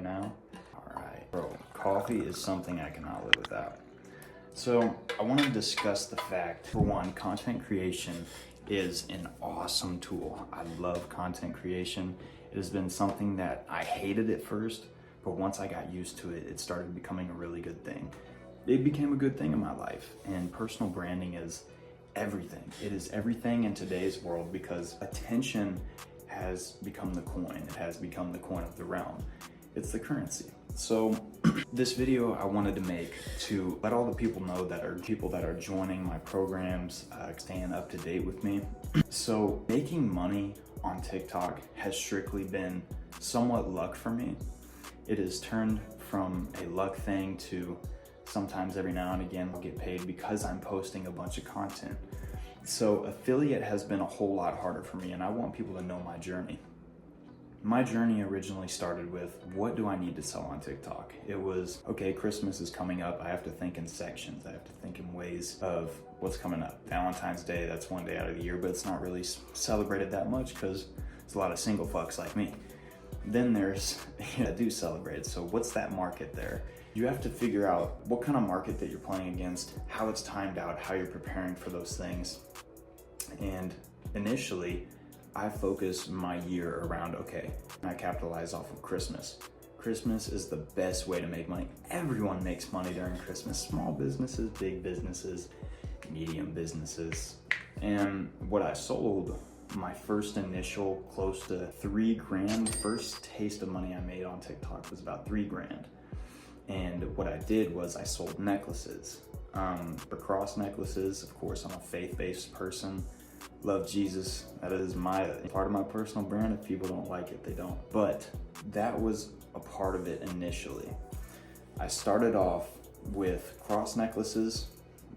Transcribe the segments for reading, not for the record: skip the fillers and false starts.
now? All right, bro, coffee is something I cannot live without. So I want to discuss the fact, for one, content creation is an awesome tool. I love content creation. It has been something that I hated at first, but once I got used to it, it started becoming a really good thing. It became a good thing in my life, and personal branding is everything. It is everything in today's world because attention has become the coin. It has become the coin of the realm. It's the currency. So this video I wanted to make to let all the people know that are joining my programs, staying up to date with me. So making money on TikTok has strictly been somewhat luck for me. It has turned from a luck thing to sometimes every now and again I'll get paid because I'm posting a bunch of content. So affiliate has been a whole lot harder for me, and I want people to know my journey. My journey originally started with, what do I need to sell on TikTok? It was, okay, Christmas is coming up. I have to think in sections. I have to think in ways of what's coming up. Valentine's Day, that's one day out of the year, but it's not really celebrated that much because there's a lot of single fucks like me. Then there's, I do celebrate. So what's that market there? You have to figure out what kind of market that you're playing against, how it's timed out, how you're preparing for those things. And initially, I focus my year around, okay, I capitalize off of Christmas. Christmas is the best way to make money. Everyone makes money during Christmas. Small businesses, big businesses, medium businesses. And what I sold, my first initial close to $3,000, first taste of money I made on TikTok was about $3,000. And what I did was I sold necklaces, cross necklaces. Of course, I'm a faith-based person. Love Jesus. That is part of my personal brand. If people don't like it, they don't. But that was a part of it initially. I started off with cross necklaces.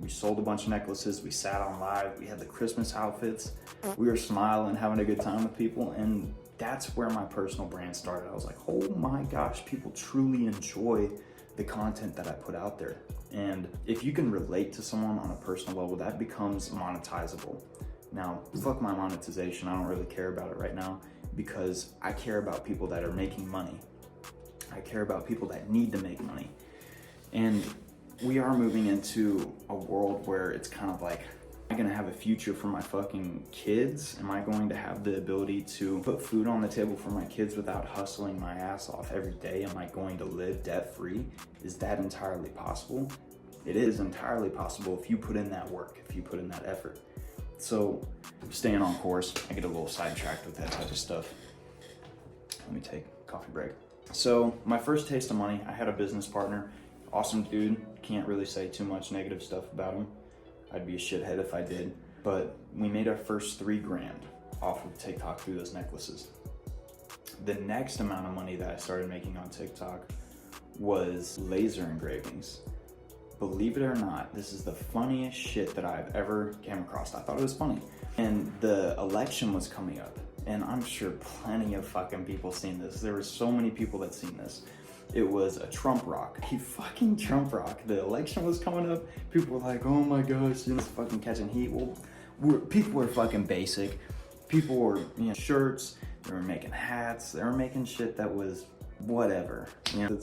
We sold a bunch of necklaces. We sat on live. We had the Christmas outfits. We were smiling, having a good time with people. And that's where my personal brand started. I was like, oh my gosh, people truly enjoy the content that I put out there. And if you can relate to someone on a personal level, that becomes monetizable. Now, fuck my monetization. I don't really care about it right now because I care about people that are making money. I care about people that need to make money. And we are moving into a world where it's kind of like, am I gonna have a future for my fucking kids? Am I going to have the ability to put food on the table for my kids without hustling my ass off every day? Am I going to live debt-free? Is that entirely possible? It is entirely possible if you put in that work, if you put in that effort. So staying on course, I get a little sidetracked with that type of stuff. Let me take a coffee break. So my first taste of money, I had a business partner, awesome dude. Can't really say too much negative stuff about him. I'd be a shithead if I did. But we made our first $3,000 off of TikTok through those necklaces. The next amount of money that I started making on TikTok was laser engravings. Believe it or not, this is the funniest shit that I've ever came across. I thought it was funny. And the election was coming up, and I'm sure plenty of fucking people seen this. There were so many people that seen this. It was a Trump rock, a fucking Trump rock. The election was coming up. People were like, oh my gosh, it's fucking catching heat. Well, people were fucking basic. People were, shirts, they were making hats, they were making shit that was whatever. I'm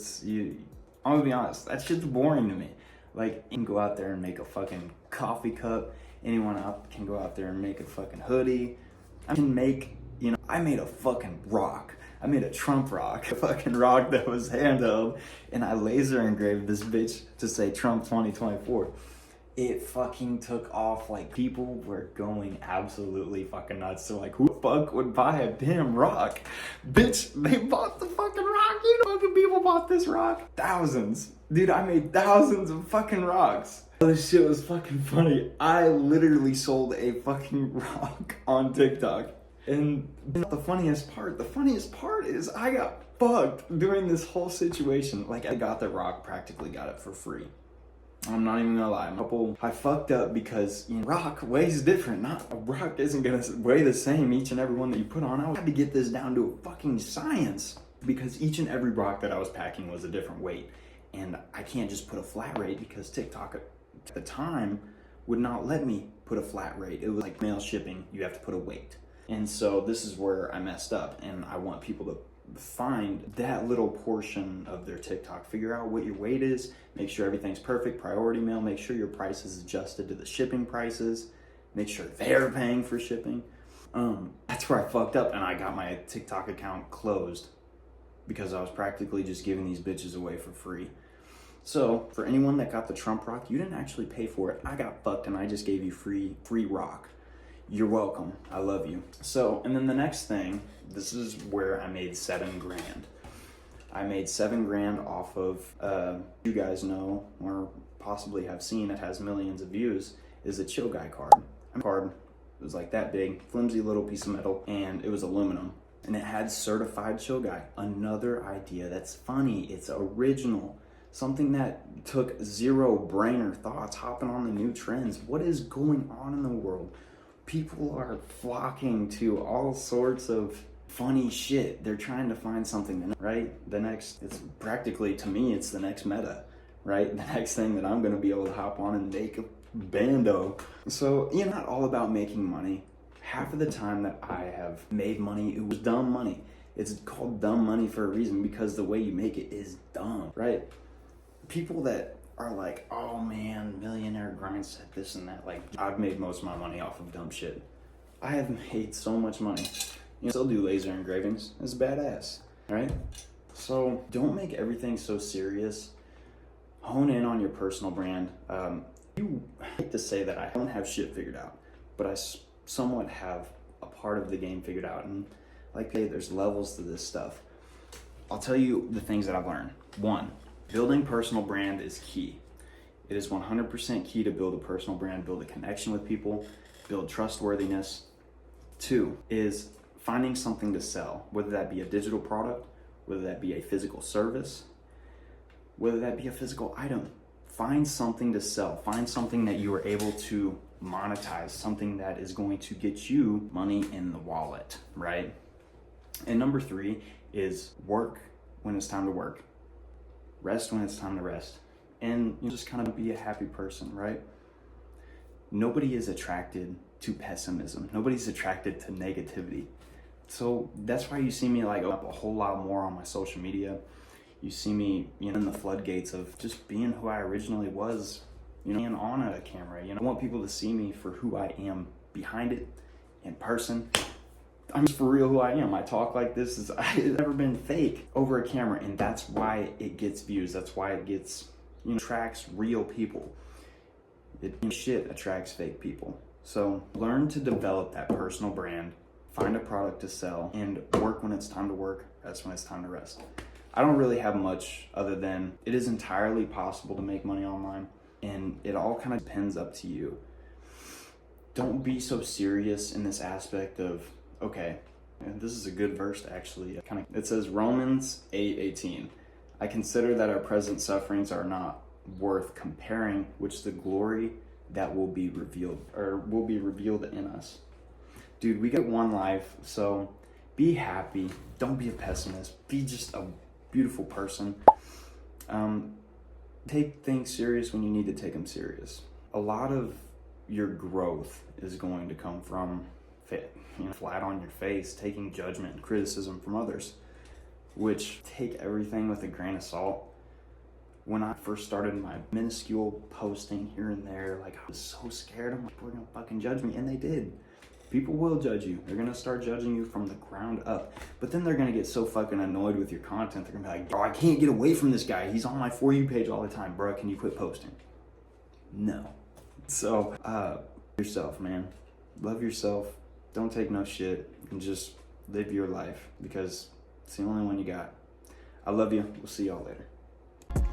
gonna be honest, that shit's boring to me. Like, you can go out there and make a fucking coffee cup. Anyone out can go out there and make a fucking hoodie. I can make, I made a fucking rock. I made a Trump rock, a fucking rock that was handheld, and I laser engraved this bitch to say Trump 2024. It fucking took off. Like, people were going absolutely fucking nuts. So like, who the fuck would buy a damn rock? Bitch, they bought the fucking rock. Fucking people bought this rock. Thousands. Dude, I made thousands of fucking rocks. This shit was fucking funny. I literally sold a fucking rock on TikTok. And the funniest part is I got fucked during this whole situation. Like, I got the rock, practically got it for free. I'm not even gonna lie. I fucked up because rock weighs different. Not a rock isn't gonna weigh the same each and every one that you put on. I had to get this down to a fucking science because each and every rock that I was packing was a different weight. And I can't just put a flat rate because TikTok at the time would not let me put a flat rate. It was like mail shipping, you have to put a weight. And so this is where I messed up, and I want people to find that little portion of their TikTok. Figure out what your weight is, make sure everything's perfect, priority mail, make sure your price is adjusted to the shipping prices, make sure they're paying for shipping. That's where I fucked up, and I got my TikTok account closed because I was practically just giving these bitches away for free. So for anyone that got the Trump rock, you didn't actually pay for it. I got fucked and I just gave you free rock. You're welcome. I love you. So, and then the next thing, this is where I made $7,000. I made $7,000 off of, you guys know, or possibly have seen, it has millions of views, is a Chill Guy card. Card, it was like that big, flimsy little piece of metal, and it was aluminum. And it had certified Chill Guy. Another idea that's funny, it's original. Something that took zero brainer thoughts, hopping on the new trends. What is going on in the world? People are flocking to all sorts of funny shit. They're trying to find something, right? It's practically, to me, it's the next meta, right? The next thing that I'm gonna be able to hop on and make a bando. So, you're not all about making money. Half of the time that I have made money, it was dumb money. It's called dumb money for a reason, because the way you make it is dumb, right? People that are like, oh man, millionaire grind set, this and that. Like, I've made most of my money off of dumb shit. I have made so much money. You know, still do laser engravings. It's badass, right? So don't make everything so serious. Hone in on your personal brand. You hate to say that I don't have shit figured out, but I somewhat have a part of the game figured out. And like, hey, there's levels to this stuff. I'll tell you the things that I've learned. 1, building personal brand is key. It is 100% key to build a personal brand, build a connection with people, build trustworthiness. 2 is finding something to sell, whether that be a digital product, whether that be a physical service, whether that be a physical item. Find something to sell. Find something that you are able to monetize, something that is going to get you money in the wallet, right? And number 3 is work when it's time to work. Rest when it's time to rest. And you just kind of be a happy person, right? Nobody is attracted to pessimism. Nobody's attracted to negativity. So that's why you see me like up a whole lot more on my social media. You see me, in the floodgates of just being who I originally was, being on a camera. I want people to see me for who I am behind it, in person. I'm just for real who I am. I talk like this. I've never been fake over a camera, and that's why it gets views. That's why it gets, attracts real people. Shit attracts fake people. So learn to develop that personal brand, find a product to sell, and work when it's time to work, rest when it's time to rest. I don't really have much other than it is entirely possible to make money online, and it all kind of depends up to you. Don't be so serious in this aspect of, okay, and this is a good verse actually. It says Romans 8:18. I consider that our present sufferings are not worth comparing, which the glory that will be revealed in us. Dude, we get one life, so be happy. Don't be a pessimist. Be just a beautiful person. Take things serious when you need to take them serious. A lot of your growth is going to come from flat on your face, taking judgment and criticism from others, which take everything with a grain of salt. When I first started my minuscule posting here and there, I was so scared. I'm like, people are gonna fucking judge me, and they did. People will judge you. They're gonna start judging you from the ground up. But then they're gonna get so fucking annoyed with your content, they're gonna be like, bro, I can't get away from this guy. He's on my For You page all the time. Bro, can you quit posting? No. So, yourself, man. Love yourself. Don't take no shit, and just live your life, because it's the only one you got. I love you. We'll see y'all later.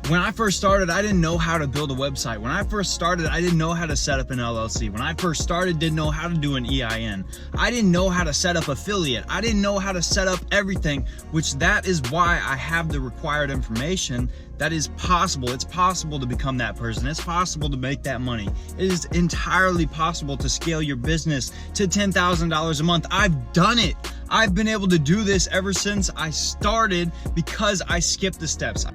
When I first started, I didn't know how to build a website. When I first started, I didn't know how to set up an LLC. When I first started, didn't know how to do an EIN. I didn't know how to set up affiliate. I didn't know how to set up everything, which that is why I have the required information. That is possible. It's possible to become that person. It's possible to make that money. It is entirely possible to scale your business to $10,000 a month. I've done it. I've been able to do this ever since I started because I skipped the steps.